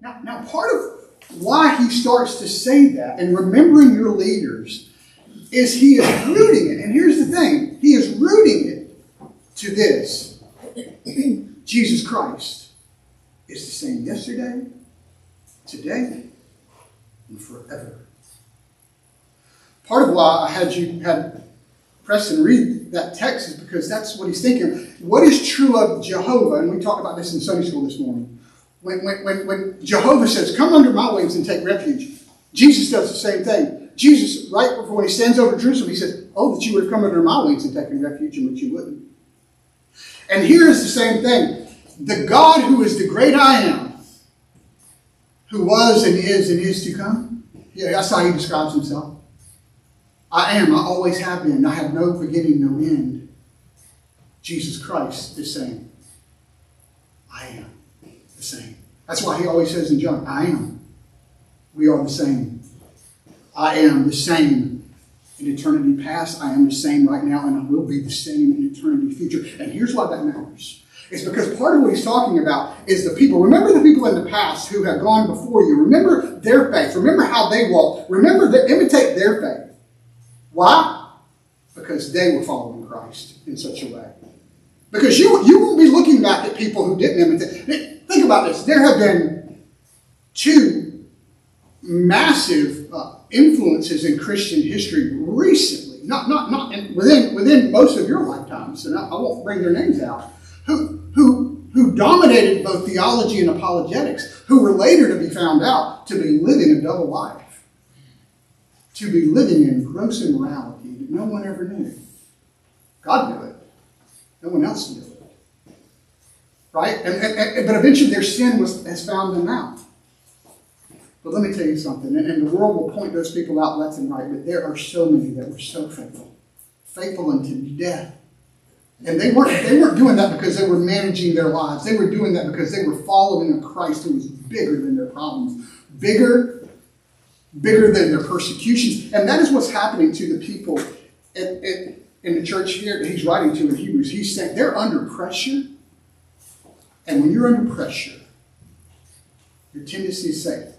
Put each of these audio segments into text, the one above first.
Now, part of why he starts to say that and remembering your leaders is he is rooting it. And here's the thing. He is rooting it to this. Jesus Christ is the same yesterday, today, and forever. Part of why I had Preston read that text is because that's what he's thinking. What is true of Jehovah? And we talked about this in Sunday school this morning. When Jehovah says, come under my wings and take refuge, Jesus does the same thing. Jesus, right before he stands over Jerusalem, he says, oh, that you would have come under my wings and taken refuge, in which you wouldn't. And here is the same thing. The God who is the great I am, who was and is to come. Yeah, that's how he describes himself. I am, I always have been, I have no beginning, no end. Jesus Christ is saying, I am the same. That's why he always says in John, I am. We are the same. I am the same in eternity past. I am the same right now, and I will be the same in eternity future. And here's why that matters. It's because part of what he's talking about is the people. Remember the people in the past who have gone before you. Remember their faith. Remember how they walked. Imitate their faith. Why? Because they were following Christ in such a way. Because you won't be looking back at people who didn't imitate. Think about this. There have been two massive influences in Christian history recently, not within most of your lifetimes, and I won't bring their names out, who dominated both theology and apologetics, who were later to be found out to be living a double life, to be living in gross immorality that no one ever knew. God knew it. No one else knew it. Right? But eventually their sin has found them out. But let me tell you something, and the world will point those people out left and right, but there are so many that were so faithful. Faithful unto death. And they weren't doing that because they were managing their lives. They were doing that because they were following a Christ who was bigger than their problems. Bigger than their persecutions. And that is what's happening to the people in the church here that he's writing to in Hebrews. He's saying they're under pressure. And when you're under pressure, your tendency is to say,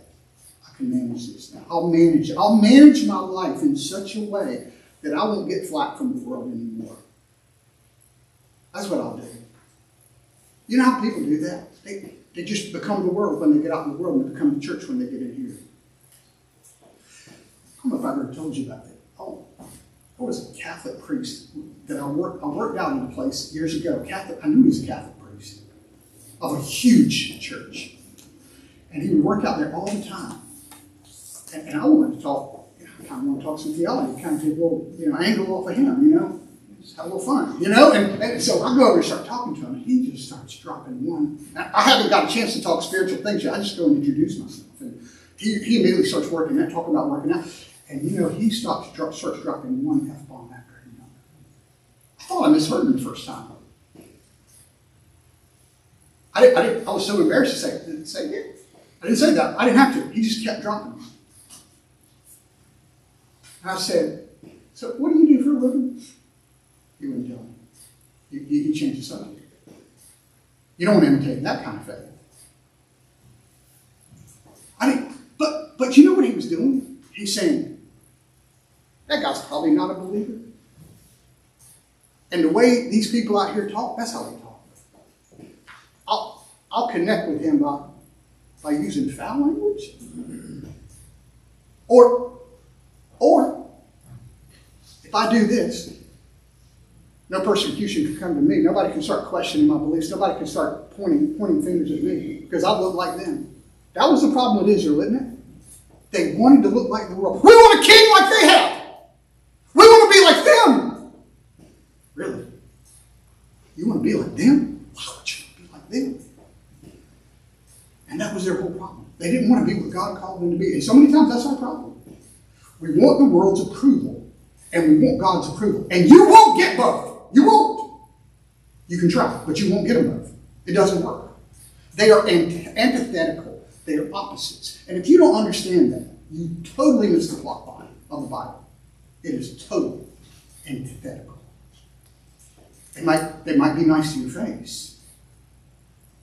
I can manage this now. I'll manage my life in such a way that I won't get flack from the world anymore. That's what I'll do. You know how people do that? They just become the world when they get out in the world, and they become the church when they get in here. I don't know if I've ever told you about that. Oh, there was a Catholic priest that I worked out in a place years ago. I knew he was a Catholic priest of a huge church. And he would work out there all the time. And I wanted to talk, I kind of want to talk some theology, kind of take a little, angle off of him, just have a little fun, And so I go over and start talking to him, and he just starts dropping one. I haven't got a chance to talk spiritual things yet. I just go and introduce myself. And he immediately starts talking about working out. And he starts dropping one F-bomb after another. I thought I misheard him the first time. I was so embarrassed to say yeah. I didn't say that. I didn't have to. He just kept dropping them. And I said, so what do you do for a living? He wouldn't tell me. He changed the subject. You don't want to imitate that kind of faith. But you know what he was doing? He's saying, that guy's probably not a believer. And the way these people out here talk, that's how they talk. I'll connect with him by using foul language. Or if I do this, no persecution can come to me. Nobody can start questioning my beliefs. Nobody can start pointing fingers at me because I look like them. That was the problem with Israel, isn't it? They wanted to look like the world. We want a king like they have. We want to be like them. Really? You want to be like them? Why would you be like them? And that was their whole problem. They didn't want to be what God called them to be. And so many times that's our problem. We want the world's approval, and we want God's approval. And you won't get both. You won't. You can try, but you won't get them both. It doesn't work. They are antithetical. They are opposites. And if you don't understand that, you totally miss the plot line of the Bible. It is totally antithetical. They might be nice to your face.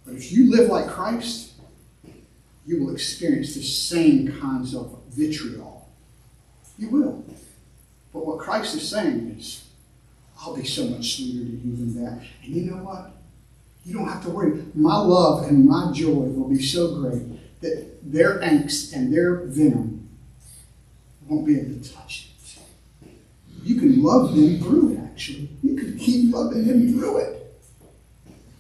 But if you live like Christ, you will experience the same kinds of vitriol. You will. But what Christ is saying is, I'll be so much sweeter to you than that. And you know what? You don't have to worry. My love and my joy will be so great that their angst and their venom won't be able to touch it. You can love them through it, actually. You can keep loving them through it.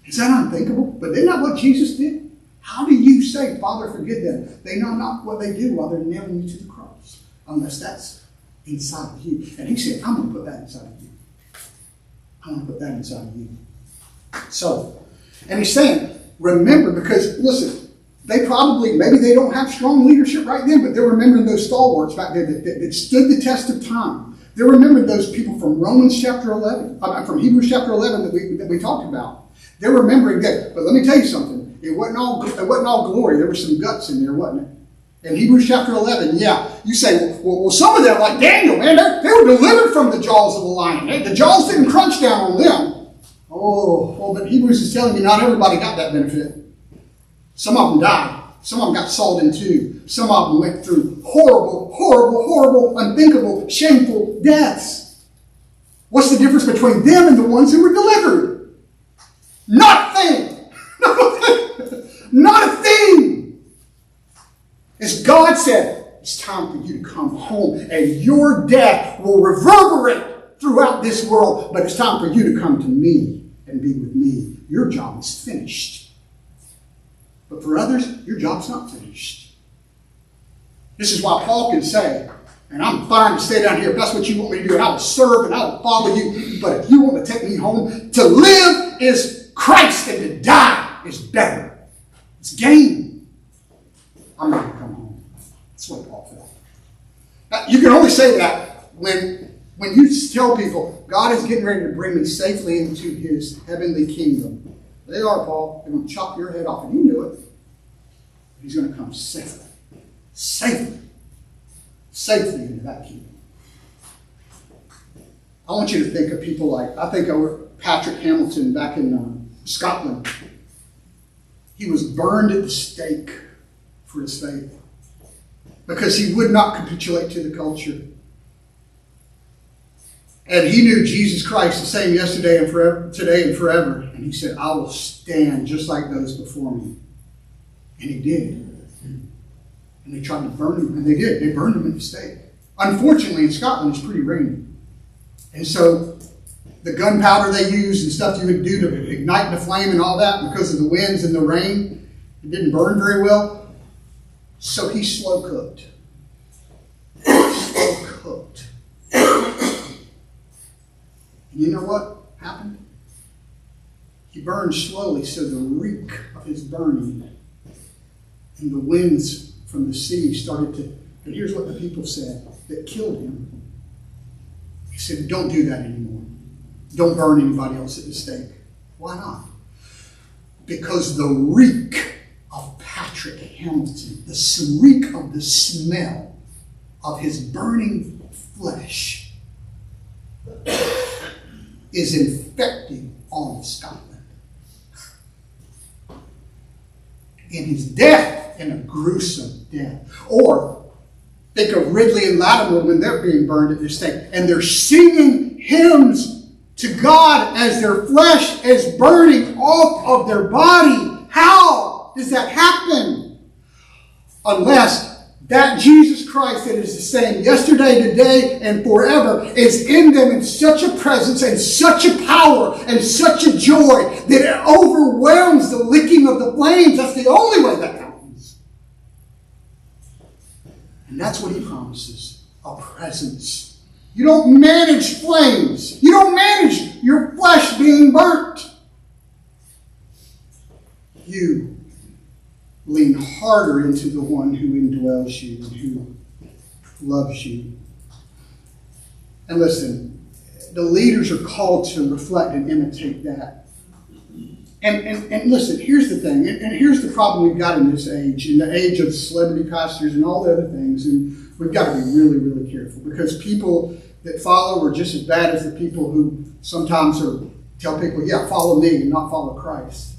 Is that unthinkable? But isn't that what Jesus did? How do you say, Father, forgive them? They know not what they do while they're nailing you to the cross. Unless that's inside of you. And he said, I'm going to put that inside of you. I'm going to put that inside of you. So, and he's saying, remember, because, listen, maybe they don't have strong leadership right then, but they're remembering those stalwarts back there that stood the test of time. They're remembering those people from Romans chapter 11, from Hebrews chapter 11 that we talked about. They're remembering that. But let me tell you something. It wasn't all glory. There was some guts in there, wasn't it? In Hebrews chapter 11, yeah, you say, well, some of them, like Daniel, man, they were delivered from the jaws of the lion. The jaws didn't crunch down on them. But Hebrews is telling you not everybody got that benefit. Some of them died. Some of them got sawed in two. Some of them went through horrible, unthinkable, shameful deaths. What's the difference between them and the ones who were delivered? Nothing! Not a thing! As God said, it's time for you to come home, and your death will reverberate throughout this world, but it's time for you to come to me and be with me. Your job is finished. But for others, your job's not finished. This is why Paul can say, and I'm fine to stay down here if that's what you want me to do, and I will serve and I will follow you, but if you want to take me home, to live is Christ and to die is better. It's gain. I'm not going to come home. That's what Paul felt. Now, you can only say that when you tell people, God is getting ready to bring me safely into his heavenly kingdom. They are, Paul. They're going to chop your head off, and you knew it. He's going to come safely into that kingdom. I want you to think of people like, I think of Patrick Hamilton back in Scotland. He was burned at the stake for his faith because he would not capitulate to the culture. And he knew Jesus Christ the same yesterday and forever, today and forever. And he said, I will stand just like those before me. And he did. And they tried to burn him. And they did. They burned him at the stake. Unfortunately, in Scotland, it's pretty rainy. And so the gunpowder they used and stuff you would do to ignite the flame and all that, because of the winds and the rain, it didn't burn very well. So he slow cooked. Slow cooked. You know what happened? He burned slowly, so the reek of his burning and the winds from the sea started to... But here's what the people said that killed him. He said, don't do that anymore. Don't burn anybody else at the stake. Why not? Because the reek of Patrick Hamilton, the reek of the smell of his burning flesh is infecting all of Scotland. In his death, in a gruesome death. Or think of Ridley and Latimer when they're being burned at the stake, and they're singing hymns to God as their flesh is burning off of their body. How does that happen? Unless that Jesus Christ that is the same yesterday, today, and forever is in them in such a presence and such a power and such a joy that it overwhelms the licking of the flames. That's the only way that happens. And that's what he promises, a presence. You don't manage flames. You don't manage your flesh being burnt. You lean harder into the one who indwells you and who loves you. And listen, the leaders are called to reflect and imitate that. And listen, here's the thing, and here's the problem we've got in this age, in the age of celebrity pastors and all the other things, and we've got to be really, really careful, because people that follow are just as bad as the people who sometimes tell people, follow me and not follow Christ.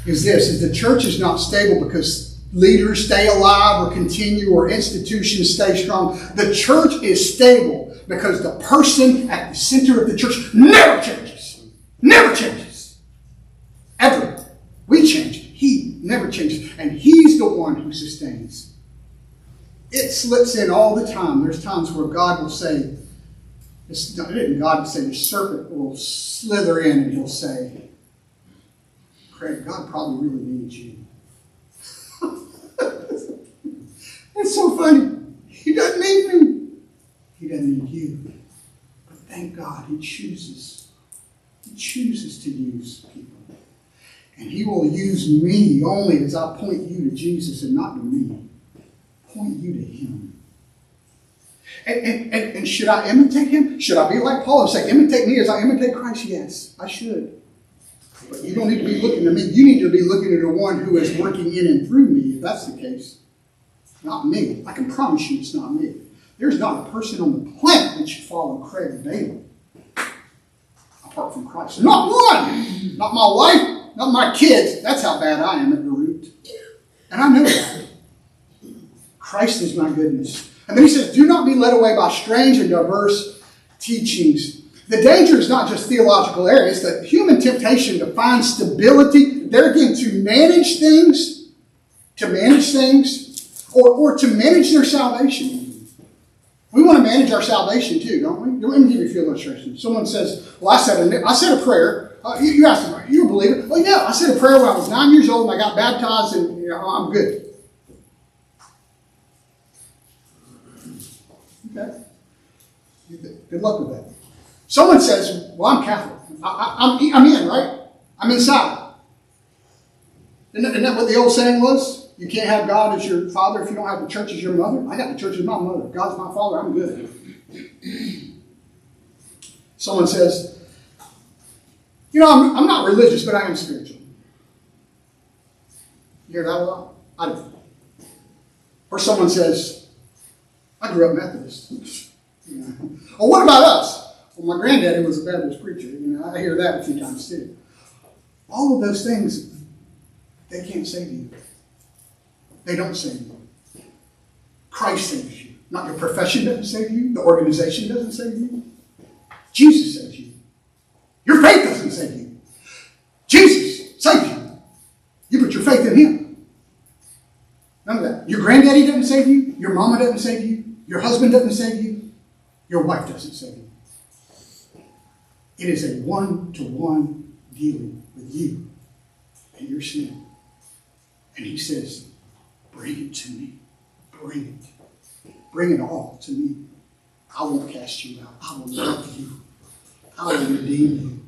Is the church is not stable because leaders stay alive or continue or institutions stay strong. The church is stable because the person at the center of the church never changes. Never changes. Ever. We change. He never changes. And he's the one who sustains. It slips in all the time. There's times where God will say, God will say, the serpent will slither in and he'll say, Craig, God probably really needs you. It's so funny. He doesn't need me. He doesn't need you. But thank God he chooses. He chooses to use people. And he will use me only as I point you to Jesus and not to me. Point you to him. And should I imitate him? Should I be like Paul and say, imitate me as I imitate Christ? Yes, I should. But you don't need to be looking to me. You need to be looking at the one who is working in and through me, if that's the case. Not me. I can promise you it's not me. There's not a person on the planet that should follow Craig daily apart from Christ. Not one! Not my wife, not my kids. That's how bad I am at the root. And I know that. Christ is my goodness. And then he says, do not be led away by strange and diverse teachings. The danger is not just theological error. It's the human temptation to find stability. There again, to manage things, or to manage their salvation. We want to manage our salvation too, don't we? Let me give you a few illustrations. Someone says, well, I said a prayer. You asked them, you a believer? Well, yeah, I said a prayer when I was 9 years old and I got baptized and I'm good. Okay. Good luck with that. Someone says, well, I'm Catholic. I'm in, right? I'm inside. Isn't that what the old saying was? You can't have God as your father if you don't have the church as your mother. I got the church as my mother. God's my father. I'm good. Someone says, I'm not religious, but I am spiritual. You hear that a lot? I do. Or someone says, I grew up Methodist. Well, what about us? Well, my granddaddy was a Baptist preacher. I hear that a few times too. All of those things, they can't save you. They don't save you. Christ saves you. Not your profession doesn't save you. The organization doesn't save you. Jesus saves you. Your faith doesn't save you. Jesus saves you. You put your faith in him. None of that. Your granddaddy doesn't save you. Your mama doesn't save you. Your husband doesn't save you. Your wife doesn't save you. It is a one-to-one dealing with you and your sin. And he says, bring it to me. Bring it. Bring it all to me. I won't cast you out. I will love you. I will redeem you.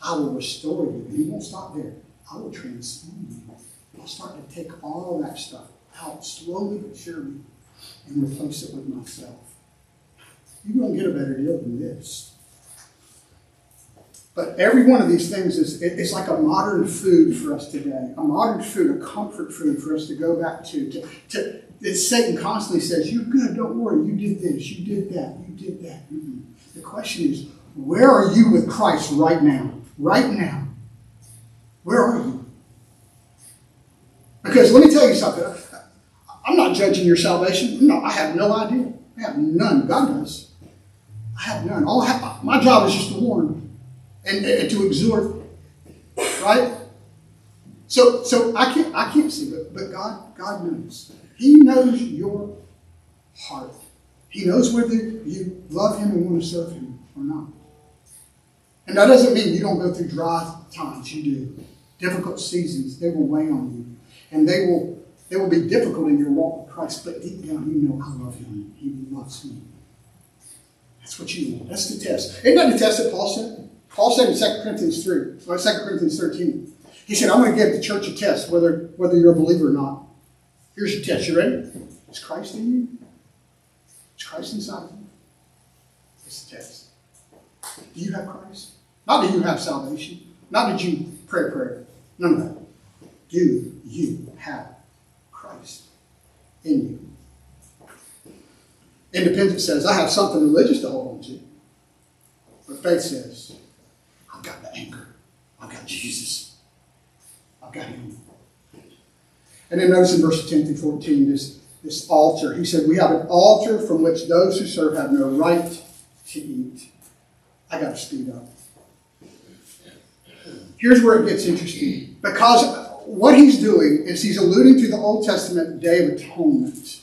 I will restore you. And he won't stop there. I will transform you. I'll start to take all that stuff out slowly but surely and replace it with myself. You don't get a better deal than this. But every one of these things is like a modern food for us today. A modern food, a comfort food for us to go back to. Satan constantly says, you're good, don't worry, you did this, you did that, you did that. Mm-hmm. The question is, where are you with Christ right now? Right now. Where are you? Because let me tell you something. I'm not judging your salvation. No, I have no idea. I have none. God does. I have none. My job is just to warn and to exhort. Right? So I can't see, but God knows. He knows your heart. He knows whether you love him and want to serve him or not. And that doesn't mean you don't go through dry times. You do. Difficult seasons, they will weigh on you. And they will be difficult in your walk with Christ. But deep down, you know, I love him. He loves me. That's what you want. That's the test. Isn't that the test that Paul said? Paul said in 2 Corinthians 3, or 2 Corinthians 13. He said, I'm going to give the church a test, whether you're a believer or not. Here's your test. You ready? Is Christ in you? Is Christ inside of you? It's the test. Do you have Christ? Not do you have salvation. Not did you pray a prayer. None of that. Do you have Christ in you? Independence says, I have something religious to hold on to. But faith says, I've got the anchor. I've got Jesus. I've got him. And then notice in verses 10 through 14, this altar. He said, we have an altar from which those who serve have no right to eat. I got to speed up. Here's where it gets interesting. Because what he's doing is he's alluding to the Old Testament Day of Atonement.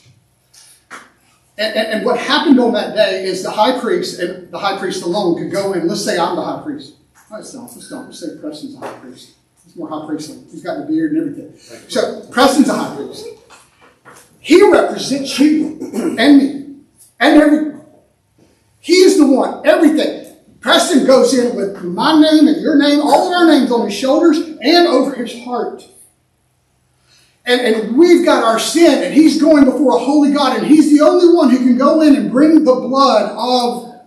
And what happened on that day is the high priest, and the high priest alone, could go in. Let's say I'm the high priest. Let's don't. Let's say Preston's the high priest. He's more high priestly. He's got the beard and everything. So Preston's a high priest. He represents you and me and everyone. He is the one, everything. Preston goes in with my name and your name, all of our names on his shoulders and over his heart. And we've got our sin, and he's going before a holy God, and he's the only one who can go in and bring the blood of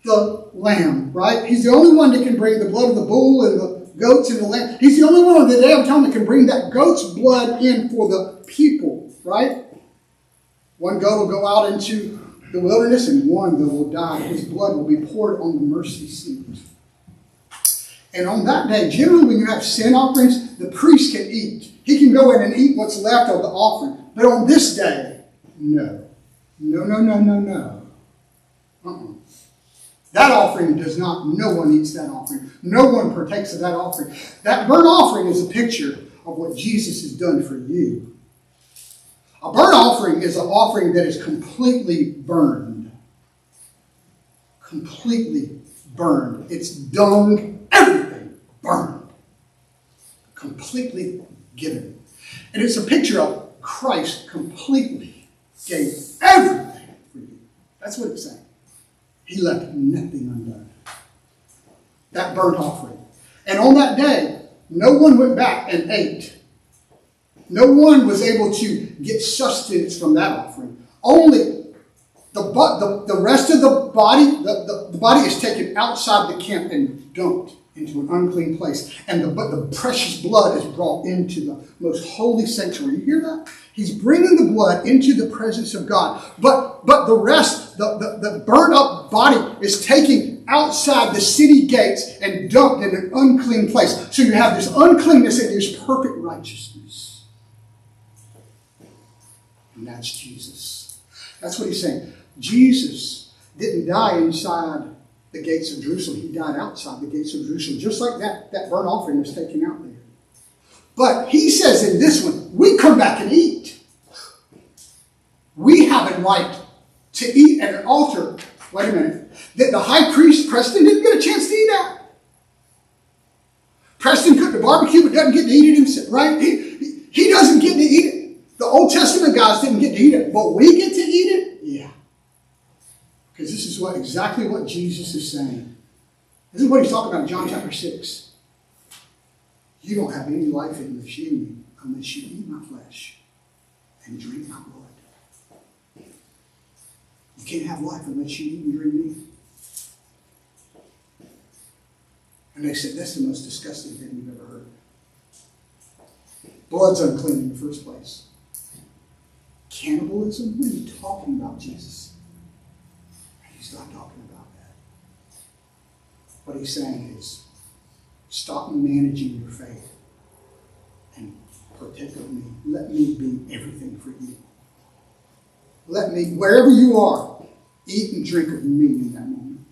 the lamb, right? He's the only one that can bring the blood of the bull and the goats and the lamb. He's the only one on the Day of Atonement that can bring that goat's blood in for the people, right? One goat will go out into the wilderness, and one that will die. His blood will be poured on the mercy seat. And on that day, generally when you have sin offerings, the priest can eat. He can go in and eat what's left of the offering. But on this day, no. No. That offering does not, no one eats that offering. No one partakes of that offering. That burnt offering is a picture of what Jesus has done for you. A burnt offering is an offering that is completely burned. Completely burned. It's dung, everything burned. Completely given. And it's a picture of Christ completely gave everything for you. That's what it's saying. He left nothing undone. That burnt offering. And on that day, no one went back and ate. No one was able to get sustenance from that offering. Only the rest of the body, the body is taken outside the camp and dumped into an unclean place. And the precious blood is brought into the most holy sanctuary. You hear that? He's bringing the blood into the presence of God. But the rest, the burnt up body is taken outside the city gates and dumped in an unclean place. So you have this uncleanness and there's perfect righteousness. And that's Jesus. That's what he's saying. Jesus didn't die inside the gates of Jerusalem. He died outside the gates of Jerusalem, just like that burnt offering was taken out there. But he says in this one, we come back and eat. We have a right to eat at an altar. Wait a minute. That the high priest, Preston, didn't get a chance to eat at. Preston cooked a barbecue but doesn't get to eat it himself, right? He doesn't get to eat it. The Old Testament guys didn't get to eat it, but we get to eat it? Yeah. Because this is exactly what Jesus is saying. This is what he's talking about in John chapter 6. You don't have any life in you unless you eat my flesh and drink my blood. You can't have life unless you eat and drink me. And they said, that's the most disgusting thing you've ever heard. Blood's unclean in the first place. Cannibalism? What are you talking about, Jesus? He's not talking about that. What he's saying is, stop managing your faith and partake of me. Let me be everything for you. Let me, wherever you are, eat and drink of me in that moment.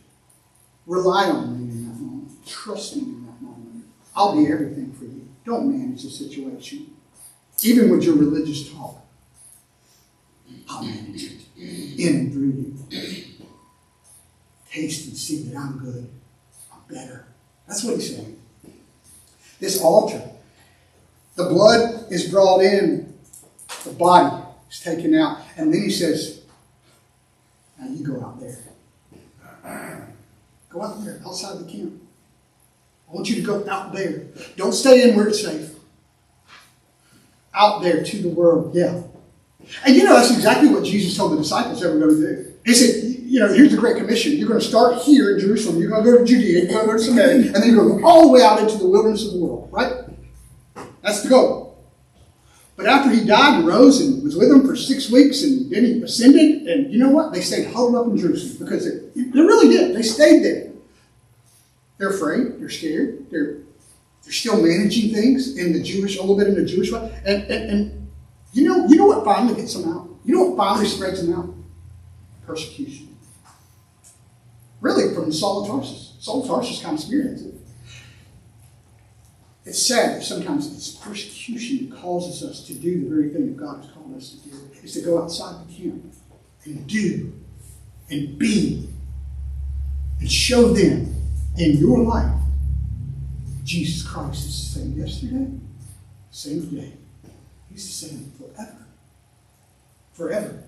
Rely on me in that moment. Trust me in that moment. I'll be everything for you. Don't manage the situation. Even with your religious talk, I'll manage it in and through you. Taste and see that I'm good. I'm better. That's what he's saying. This altar, the blood is brought in, the body is taken out, and then he says, now you go out there. Go out there, outside the camp. I want you to go out there. Don't stay in where it's safe. Out there to the world, yeah. And that's exactly what Jesus told the disciples they were going to do. He said, here's the Great Commission. You're going to start here in Jerusalem. You're going to go to Judea. You're going to go to Samaria. And then you're going to go all the way out into the wilderness of the world. Right? That's the goal. But after he died and rose and was with them for 6 weeks and then he ascended, and you know what? They stayed huddled up in Jerusalem because they really did. They stayed there. They're afraid. They're scared. They're They're still managing things in the Jewish, a little bit in the Jewish way. And you know what finally gets them out? You know what finally spreads them out? Persecution. Really, from Saul of Tarsus. Saul of Tarsus kind of experienced it. It's sad that sometimes it's persecution that causes us to do the very thing that God has called us to do. Is to go outside the camp and do and be and show them in your life Jesus Christ is the same yesterday, same today. He's the same forever. Forever.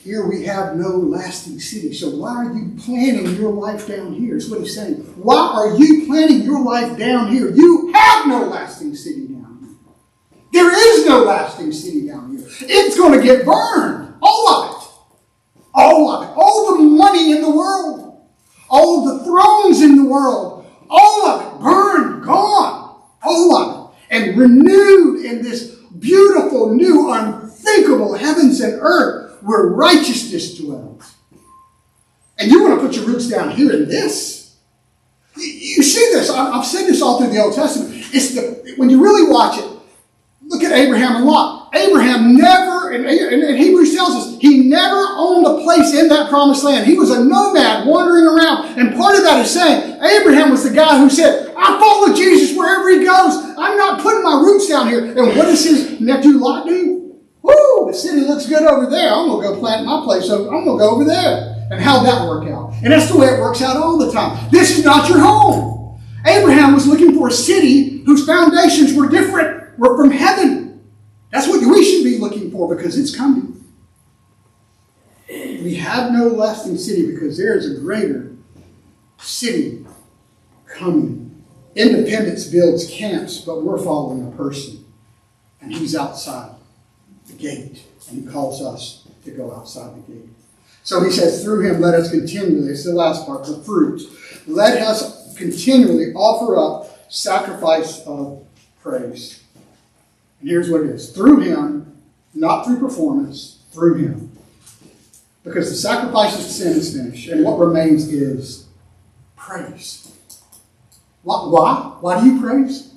Here we have no lasting city. So why are you planning your life down here? Is what he's saying. Why are you planning your life down here? You have no lasting city down here. There is no lasting city down here. It's going to get burned. All of it. All of it. All the money in the world. All the thrones in the world. All of it. Burned. Gone. All of it. And renewed in this beautiful, new, unthinkable heavens and earth where righteousness dwells. And you want to put your roots down here in this. You see this. I've said this all through the Old Testament. When you really watch it, look at Abraham and Lot. Abraham never, and Hebrews tells us, he never owned a place in that promised land. He was a nomad wandering around. And part of that is saying, Abraham was the guy who said, I follow Jesus wherever he goes. I'm not putting my roots down here. And what does his nephew Lot do? Woo, the city looks good over there. I'm going to go plant my place. So I'm going to go over there. And how'd that work out? And that's the way it works out all the time. This is not your home. Abraham was looking for a city whose foundations were different, were from heaven. That's what we should be looking for because it's coming. We have no lasting city because there is a greater city coming. Independence builds camps, but we're following a person. And he's outside the gate. And he calls us to go outside the gate. So he says, through him, let us continually, it's the last part, the fruit. Let us continually offer up sacrifice of praise. And here's what it is. Through him, not through performance, through him. Because the sacrifice of sin is finished, and what remains is praise. Why? Why do you praise?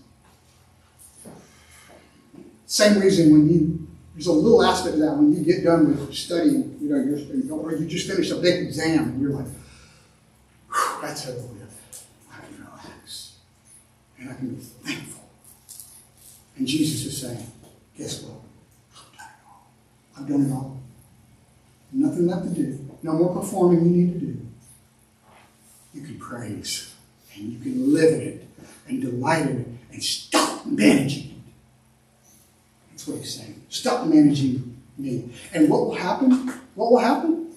Same reason there's a little aspect of that when you get done with studying, or you just finished a big exam, and you're like, that's over with. I can relax. And I can be thankful. And Jesus is saying, guess what? I've done it all. Nothing left to do. No more performing you need to do. You can praise. And you can live in it. And delight in it. And stop managing it. That's what he's saying. Stop managing me. And what will happen? What will happen?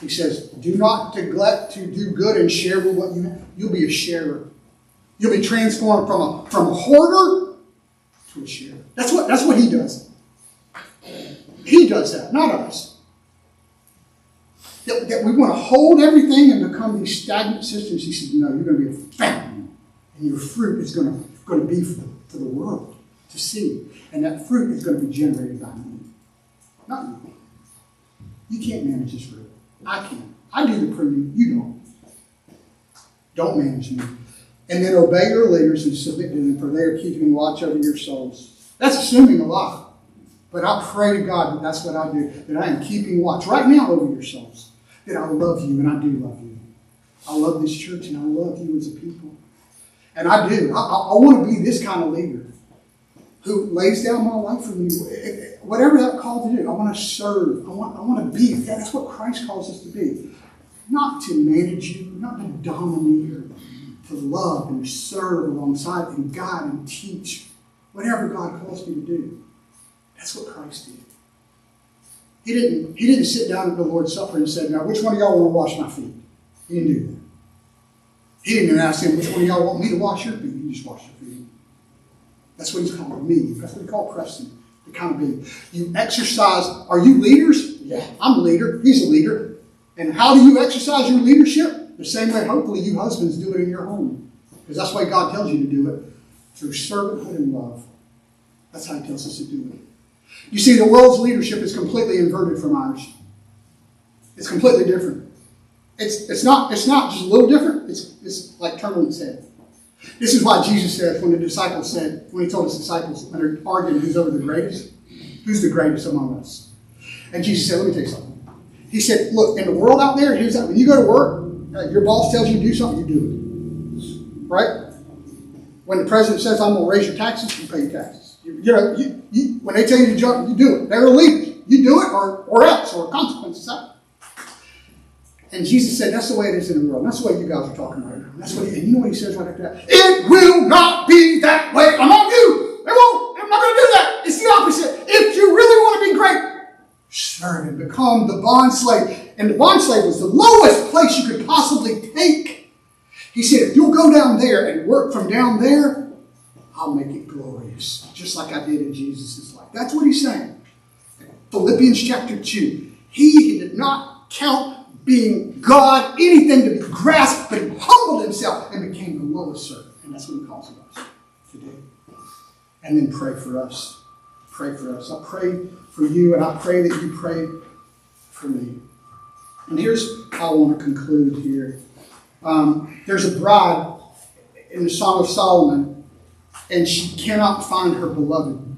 He says, do not neglect to do good and share with what you have. You'll be a sharer. You'll be transformed from a hoarder to a sharer. That's what he does. He does that, not us. That we want to hold everything and become these stagnant systems. He says, no, you're going to be a fountain. And your fruit is going to be for the world to see. And that fruit is going to be generated by me. Not you. You can't manage this fruit. I can. I do the pruning. You don't. Don't manage me. And then obey your leaders and submit to them, for they are keeping watch over your souls. That's assuming a lot. But I pray to God that that's what I do, that I am keeping watch right now over your souls. That I love you, and I do love you. I love this church, and I love you as a people. And I do. I want to be this kind of leader who lays down my life for you. Whatever that call to do, I want to serve. I want to be. That's what Christ calls us to be. Not to manage you, not to dominate you, to love and serve alongside and guide and teach. Whatever God calls me to do. That's what Christ did. He didn't sit down at the Lord's Supper and say, now, which one of y'all want to wash my feet? He didn't do that. He didn't even ask him, which one of y'all want me to wash your feet? You just wash your feet. That's what he's called me. That's what he called Preston, the kind of being. You exercise. Are you leaders? Yeah, I'm a leader. He's a leader. And how do you exercise your leadership? The same way, hopefully, you husbands do it in your home. Because that's why God tells you to do it. Through servanthood and love. That's how he tells us to do it. You see, the world's leadership is completely inverted from ours. It's completely different. It's not just a little different. It's like turning its head. This is why Jesus said, when he told his disciples, when they're arguing who's the greatest among us. And Jesus said, let me tell you something. He said, look, in the world out there, here's that. When you go to work, your boss tells you to do something, you do it. Right? When the president says, I'm going to raise your taxes, you pay your taxes. When they tell you to jump, you do it. They're leaders. You do it or else, or consequences happen. And Jesus said, that's the way it is in the world. That's the way you guys are talking right now. And you know what he says right after that? It will not be that way among you. It won't. I'm not going to do that. It's the opposite. If you really want to be great, serve and become the bond slave. And the bond slave was the lowest place you could possibly take. He said, if you'll go down there and work from down there, I'll make it glorious. Just like I did in Jesus' life. That's what he's saying. Philippians chapter 2. He did not count being God anything to be grasped, but he humbled himself and became the lowest servant. And that's what he calls us to do. And then pray for us. Pray for us. I pray for you, and I pray that you pray for me. And here's how I want to conclude here. There's a bride in the Song of Solomon, and she cannot find her beloved.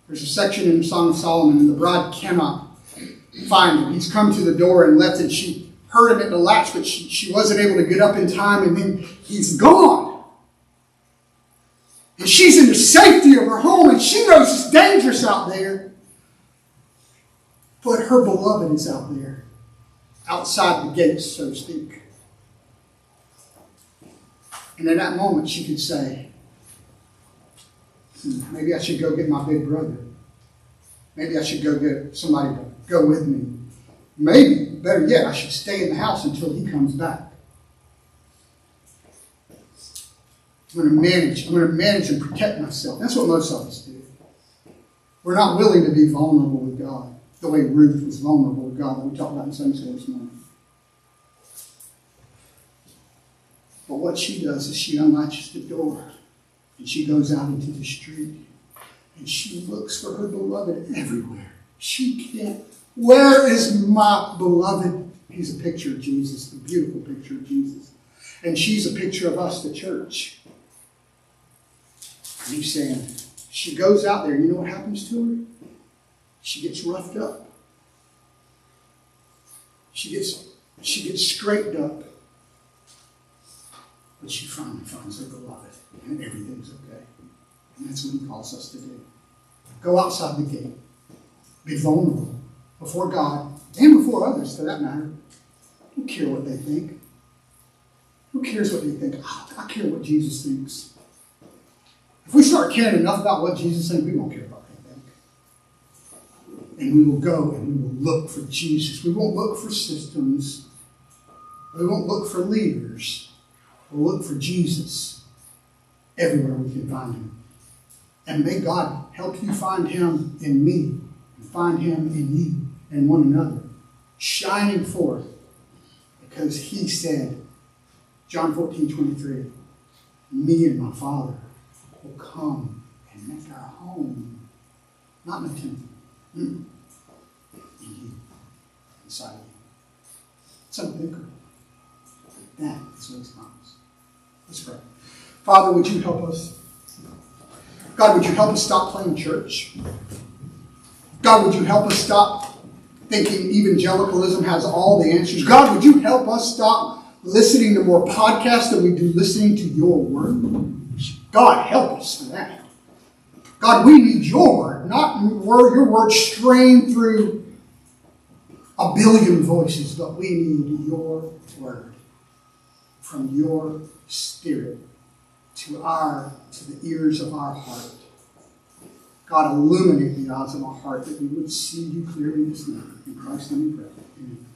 There's a section in the Song of Solomon, and the bride cannot find him. He's come to the door and left, and she heard him at the latch, but she wasn't able to get up in time, and then he's gone. And she's in the safety of her home, and she knows it's dangerous out there. But her beloved is out there, outside the gates, so to speak. And in that moment, she could say, maybe I should go get my big brother. Maybe I should go get somebody to go with me. Maybe, better yet, I should stay in the house until he comes back. I'm going to manage and protect myself. That's what most of us do. We're not willing to be vulnerable with God, the way Ruth was vulnerable with God that we talked about in Sunday school this morning. But what she does is she unlatches the door and she goes out into the street and she looks for her beloved everywhere. She can't. Where is my beloved? He's a picture of Jesus, a beautiful picture of Jesus. And she's a picture of us, the church. And he's saying, she goes out there, you know what happens to her? She gets roughed up. She gets scraped up. But she finally finds her beloved, and everything's okay. And that's what he calls us to do. Go outside the gate. Be vulnerable before God and before others, for that matter. Don't care what they think. Who cares what they think? I care what Jesus thinks. If we start caring enough about what Jesus thinks, we won't care about what they think. And we will go and we will look for Jesus. We won't look for systems. We won't look for leaders. We'll look for Jesus everywhere we can find him. And may God help you find him in me and find him in you and one another, shining forth. Because he said, John 14:23, me and my Father will come and make our home, not in the temple, in you, inside of you. It's unthinkable. That is what he's promised. Let's pray. Father, would you help us? God, would you help us stop playing church? God, would you help us stop thinking evangelicalism has all the answers? God, would you help us stop listening to more podcasts than we do listening to your word? God, help us for that. God, we need your word, not your word strained through a billion voices, but we need your word from your Spirit to the ears of our heart. God, illuminate the eyes of our heart that we would see you clearly this morning. In Christ's name we pray. Amen.